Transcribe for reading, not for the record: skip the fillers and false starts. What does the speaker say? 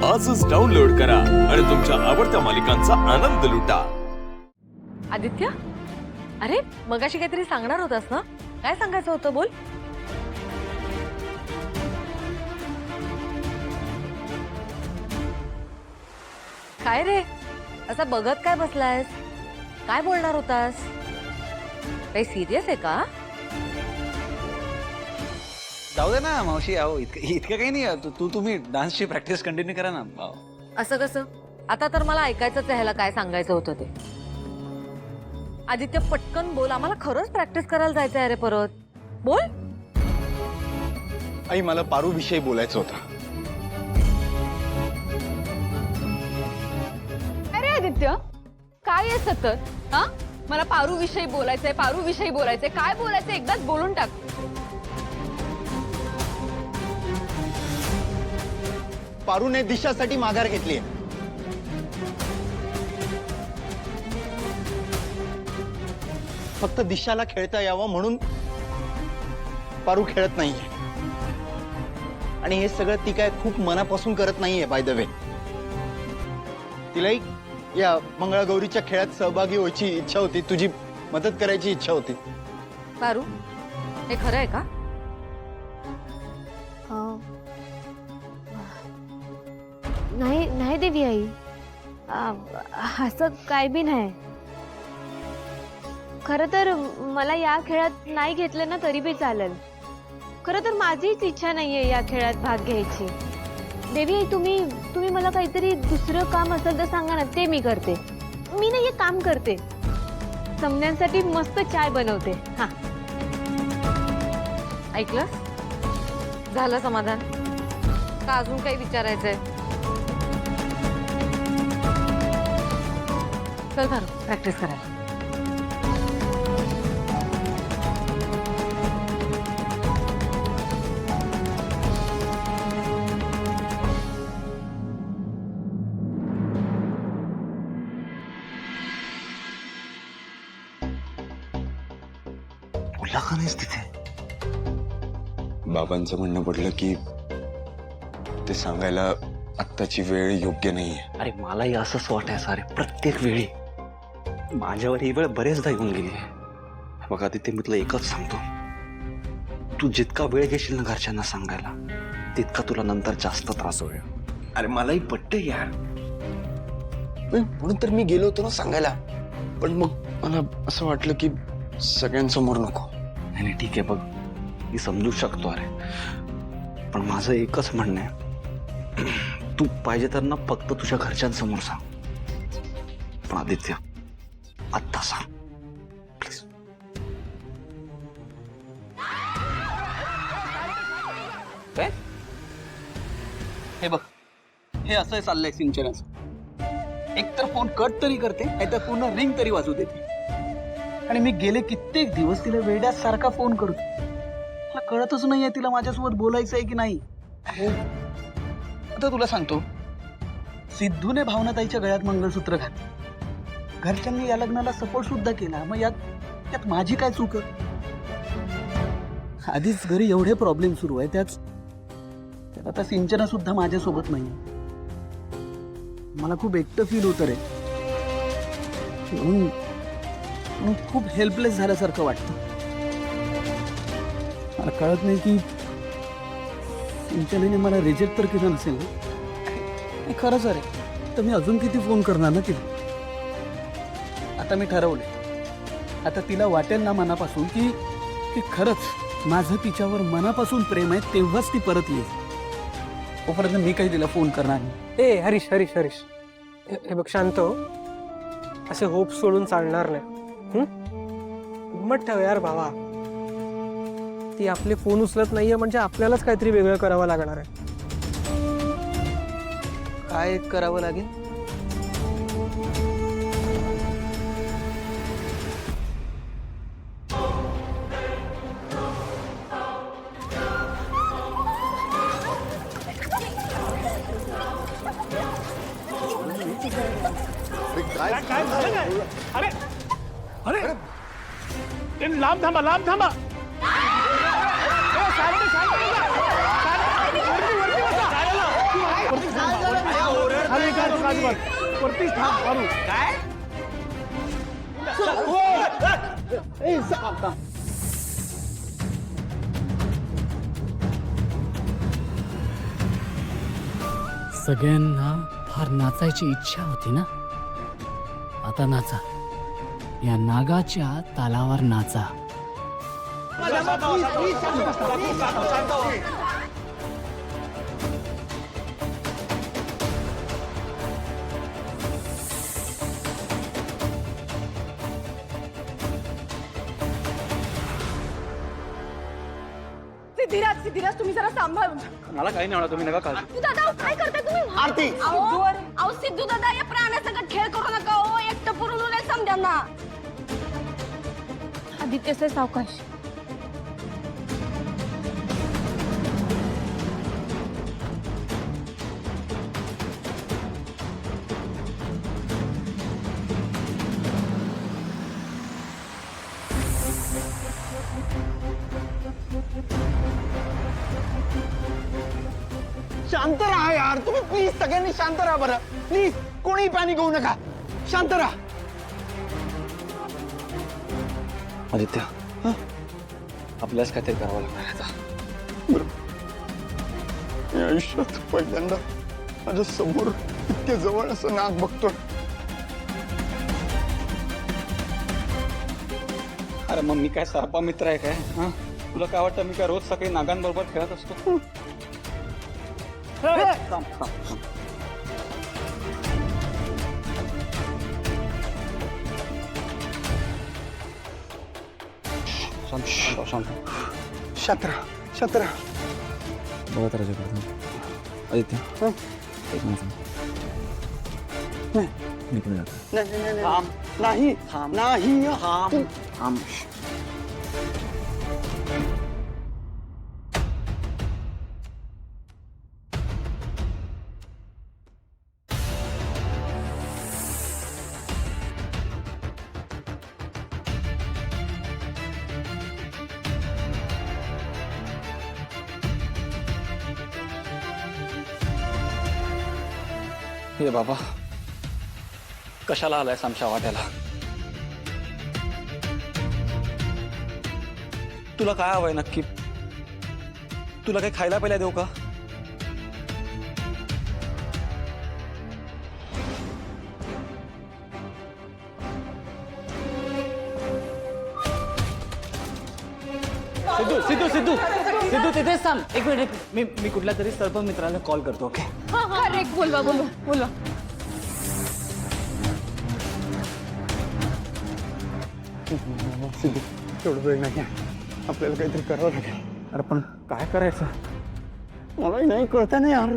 आजच डाउनलोड करा आणि तुमच्या आवडत्या मालिकांचा आनंद लुटा। आदित्य, अरे मगाशी काहीतरी सांगणार होतास ना? काय सांगायचं होतं, बोल। काय रे, असा बघत काय बसलायस? काय बोलणार होतास? काही सिरियस आहे का? जाऊ दे ना मावशी, आओ इतकं काही नाही। तुम्ही डान्सची प्रॅक्टिस कंटिन्यू करा ना। असं कसं? आता तर मला ऐकायचंच आहे ह्याला काय सांगायचं होतं ते। आदित्य पटकन बोल, आम्हाला खरंच प्रॅक्टिस करायला जायचं आहे रे परत। बोल। आई, मला पारू विषयी बोलायचं होतं। अरे आदित्य, काय आहे सतत? हा, मला पारू विषयी बोलायचंय, पारू विषयी बोलायचंय। काय बोलायचं एकदाच बोलून टाक। पारूने दिशासाठी माघार घेतली। फक्त दिशाला खेळता यावं म्हणून पारू खेळत नाहीये, आणि हे सगळं ती काय खूप मनापासून करत नाहीये। बाय द वे, तिलाही या मंगळागौरीच्या खेळात सहभागी व्हायची इच्छा होती, तुझी मदत करायची इच्छा होती। पारू, हे खरं आहे का? नाही नाही देवी आई, असं काय बी नाही। खरं तर मला या खेळात नाही घेतलं ना तरी बी चालेल। खरं तर माझीच इच्छा नाहीये या खेळात भाग घ्यायची। देवी आई, तुम्ही मला काहीतरी दुसरं काम असेल तर सांगा ना, ते मी करते। मी ना हे काम करते, समण्यांसाठी मस्त चाय बनवते। हा, ऐकलंस? झालं समाधान का अजून काही विचारायचंय? चल पारू, प्रॅक्टिस करायला। बोलला का नाहीस तिथे? बाबांचं म्हणणं पडलं की ते सांगायला आत्ताची वेळ योग्य नाहीये। अरे मलाही असंच वाटायचं। अरे प्रत्येक वेळी माझ्यावर ही वेळ बरेचदा येऊन गेली। बघा तिथे मी तुला एकच सांगतो, तू जितका वेळ घेशील ना घरच्यांना सांगायला, तितका तुला नंतर जास्त त्रास होईल। अरे मलाही पटतंय यार, म्हणून तर मी गेलो होतो ना सांगायला, पण मग मला असं वाटलं की सगळ्यांसमोर नको। नाही ठीक आहे, बघ मी समजू शकतो। अरे पण माझं एकच म्हणणं आहे, तू पाहिजे तर ना फक्त तुझ्या घरच्यांसमोर सांग, पण आदित्य आत्ता सांग प्लीज। काय हे बघ, हे असं चाललंय सिंचनाचं। एकतर फोन कट तरी करते, नाहीतर पूर्ण रिंग तरी वाजू देते। आणि मी गेले कित्येक दिवस तिला वेड्यासारखा फोन करतो, मला कळतच नाहीये तिला माझ्यासोबत बोलायचं आहे की नाही। आता तुला सांगतो, सिद्धूने भावनाताईच्या गळ्यात मंगळसूत्र घातलं, घरच्यांनी या लग्नाला सपोर्ट सुद्धा केला, मग यात माझी काय चूक? आधीच घरी एवढे प्रॉब्लेम सुरू आहे, त्यात आता सिंचना सुद्धा माझ्यासोबत नाही। मला खूप एकटं फील होतं रे, म्हणून खूप हेल्पलेस झाल्यासारखं वाटतं। मला कळत नाही की सिंचनेने मला रिजेक्ट तर केलं नसेल ना? खरंच अरे, तर मी अजून किती फोन करणार ना तिला। आता मी ठरवले, आता तिला वाटेल ना मनापासून की खरंच माझं तिच्यावर मनापासून प्रेम आहे, तेव्हाच ती परत येईल। तोपर्यंत मी काही तिला फोन करणार नाही। ए हरीश हरीश हरीश, हे बघ शांत हो, असे होप सोडून चालणार नाही। हिम्मत ठेव यार भावा, ती आपले फोन उचलत नाहीये म्हणजे आपल्यालाच काहीतरी वेगळं करावं लागणार आहे। काय करावं लागेल? अरे अरे लांब थांबा, लांब थांबा। शांत शांत, वरती बसा, वरती बसा। वरतीच थांब पारू काय सगळ्यांना फार नाचायची इच्छा होती ना. आता नाचा, या नागाच्या तालावर नाचा. सिद्धिराज तुम्ही जरा सांभाळून. मला काही नाही होणार, तुम्ही नका काळजी. सिद्धू दादा काय करताय तुम्ही? आरती अहो सिद्धू दादा या प्राण्यासंगत खेळ करू नका. ओ एकटं पुरून नाही समजांना. आदित्य से सावकाश. शांत राहा यार तुम्ही प्लीज सगळ्यांनी शांत राहा बरं प्लीज कोणी पॅनिक होऊ नका शांत राहा आदित्य आपल्यालाच काहीतरी करावं लागणार आहे आता. मी आयुष्यात पहिल्यांदा माझ्या समोर इतके जवळ असं नाग बघतोय. अरे मग मी काय सरपा मित्र आहे काय? हा, तुला काय वाटतं मी काय रोज सकाळी नागांबरोबर खेळत असतो? थांब, थांब, थांब. शांत, शांत, शांत. शांत राहा शांत राहा. बघा तर आदित्य एक मिनिट. मी पुढे जातो. नाही नाही थांब थांब. हे बाबा कशाला आलायस आमच्या वाट्याला? तुला काय हवंय नक्की? तुला काही खायला प्यायला देऊ का? सिद्धू सिद्धू सिद्धू सिद्धू तिथेच थांब. एक मिनिट मी कुठल्या तरी सर्प मित्राला कॉल करतो. Okay correct. बोलवा. तेवढं वेळ नाही आपल्याला काहीतरी करावं लागेल. अरे पण काय करायचं? मलाही नाही कळत नाही यार.